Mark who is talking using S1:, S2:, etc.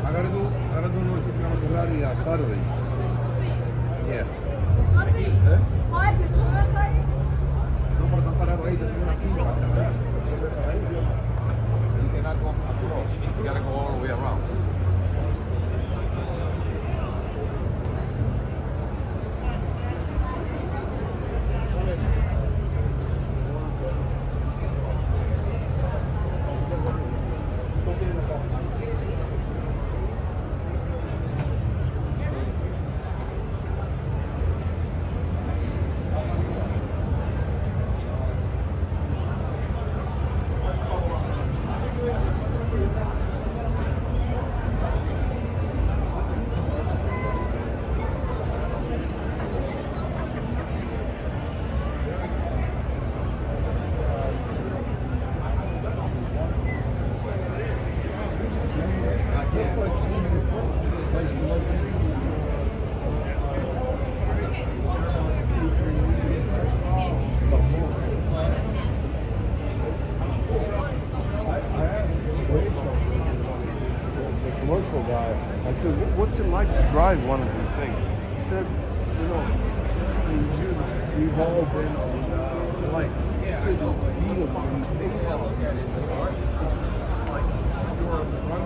S1: Agora do noite entramos Ferrari a Saturday. Yeah. No, pero están parados ahí, tenemos una cinta. You cannot go across. You gotta go all the way around.
S2: Commercial guy. I said, "What's it like to drive one of these things?" He said, "You know, we've all been on flights." He said, "The feel when you take off, it's like you're on the runway."